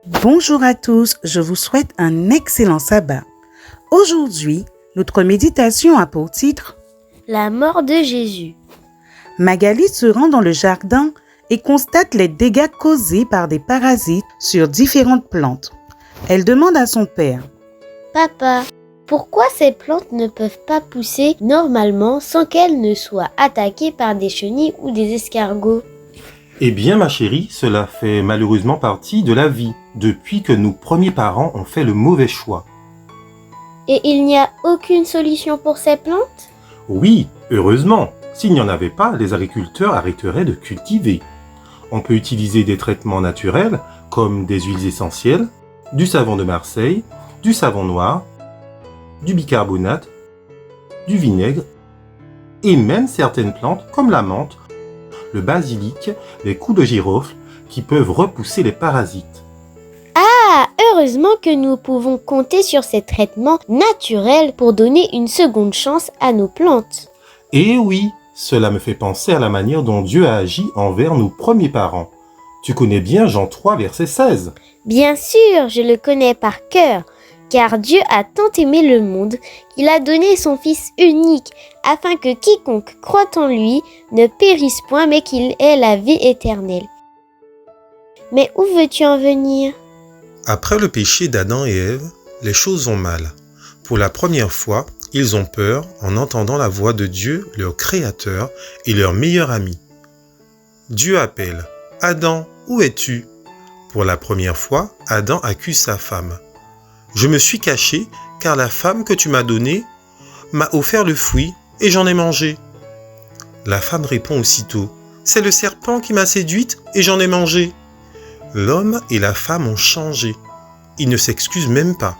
Bonjour à tous, je vous souhaite un excellent sabbat. Aujourd'hui, notre méditation a pour titre La mort de Jésus. Magali se rend dans le jardin et constate les dégâts causés par des parasites sur différentes plantes. Elle demande à son père. Papa, pourquoi ces plantes ne peuvent pas pousser normalement sans qu'elles ne soient attaquées par des chenilles ou des escargots? Eh bien, ma chérie, cela fait malheureusement partie de la vie, depuis que nos premiers parents ont fait le mauvais choix. Et il n'y a aucune solution pour ces plantes? Oui, heureusement, s'il n'y en avait pas, les agriculteurs arrêteraient de cultiver. On peut utiliser des traitements naturels, comme des huiles essentielles, du savon de Marseille, du savon noir, du bicarbonate, du vinaigre, et même certaines plantes, comme la menthe, le basilic, les coups de girofle qui peuvent repousser les parasites. Ah, heureusement que nous pouvons compter sur ces traitements naturels pour donner une seconde chance à nos plantes. Et oui, cela me fait penser à la manière dont Dieu a agi envers nos premiers parents. Tu connais bien Jean 3, verset 16. Bien sûr, je le connais par cœur, car Dieu a tant aimé le monde qu'il a donné son Fils unique, afin que quiconque croit en lui ne périsse point, mais qu'il ait la vie éternelle. Mais où veux-tu en venir? Après le péché d'Adam et Ève, les choses vont mal. Pour la première fois, ils ont peur en entendant la voix de Dieu, leur Créateur et leur meilleur ami. Dieu appelle « Adam, où es-tu » Pour la première fois, Adam accuse sa femme. « Je me suis caché car la femme que tu m'as donnée m'a offert le fruit et j'en ai mangé. » La femme répond aussitôt « C'est le serpent qui m'a séduite et j'en ai mangé. » L'homme et la femme ont changé. Ils ne s'excusent même pas.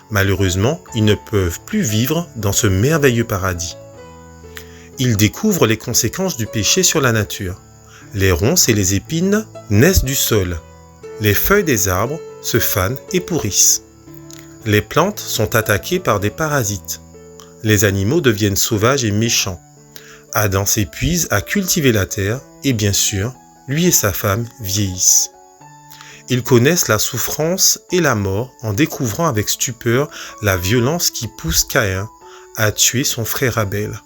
Malheureusement, ils ne peuvent plus vivre dans ce merveilleux paradis. Ils découvrent les conséquences du péché sur la nature. Les ronces et les épines naissent du sol. Les feuilles des arbres se fanent et pourrissent. Les plantes sont attaquées par des parasites. Les animaux deviennent sauvages et méchants. Adam s'épuise à cultiver la terre et bien sûr, lui et sa femme vieillissent. Ils connaissent la souffrance et la mort en découvrant avec stupeur la violence qui pousse Caïn à tuer son frère Abel.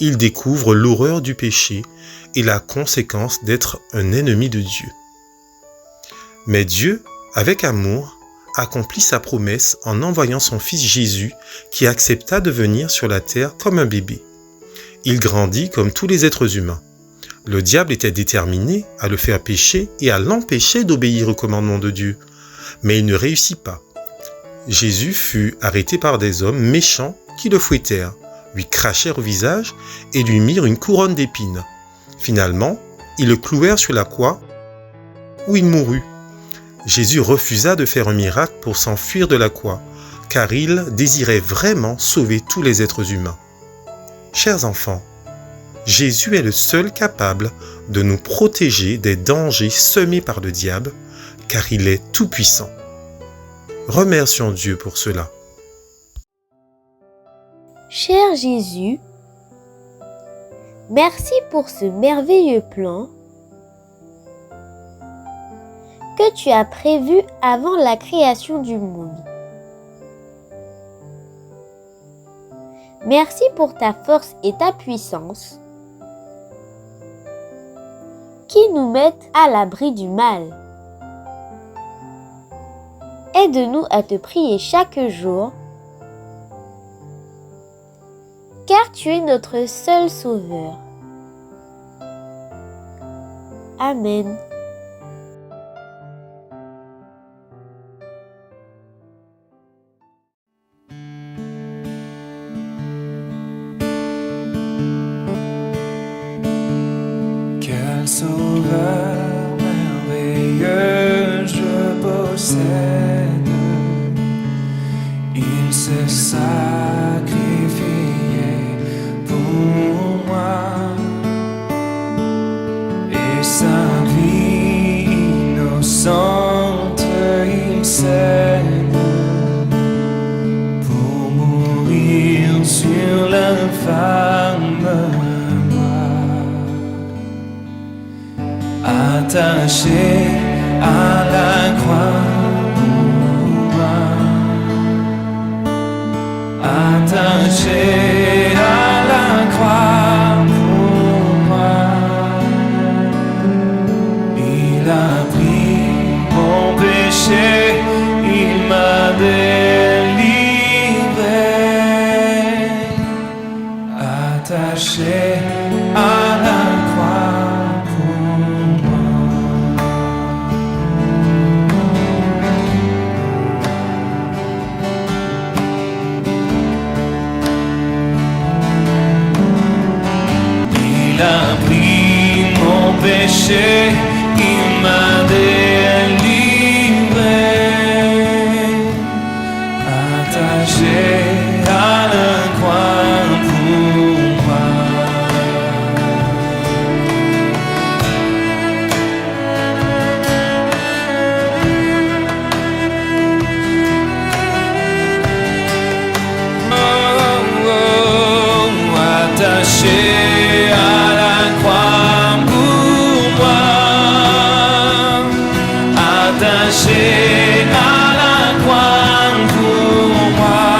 Ils découvrent l'horreur du péché et la conséquence d'être un ennemi de Dieu. Mais Dieu, avec amour, accomplit sa promesse en envoyant son Fils Jésus qui accepta de venir sur la terre comme un bébé. Il grandit comme tous les êtres humains. Le diable était déterminé à le faire pécher et à l'empêcher d'obéir au commandement de Dieu. Mais il ne réussit pas. Jésus fut arrêté par des hommes méchants qui le fouettèrent, lui crachèrent au visage et lui mirent une couronne d'épines. Finalement, ils le clouèrent sur la croix où il mourut. Jésus refusa de faire un miracle pour s'enfuir de la croix, car il désirait vraiment sauver tous les êtres humains. Chers enfants, Jésus est le seul capable de nous protéger des dangers semés par le diable, car il est tout-puissant. Remercions Dieu pour cela. Cher Jésus, merci pour ce merveilleux plan que tu as prévu avant la création du monde. Merci pour ta force et ta puissance qui nous mettent à l'abri du mal. Aide-nous à te prier chaque jour, car tu es notre seul sauveur. Amen. Quel sauveur merveilleux je possède. Il s'est sacrifié pour moi et sa vie innocente il cède pour mourir sur l'infâme attaché à la croix. attaché à la croix pour moi.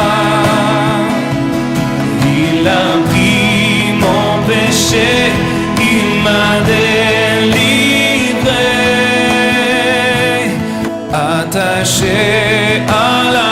Il a pris mon péché, il m'a délivré, attaché à la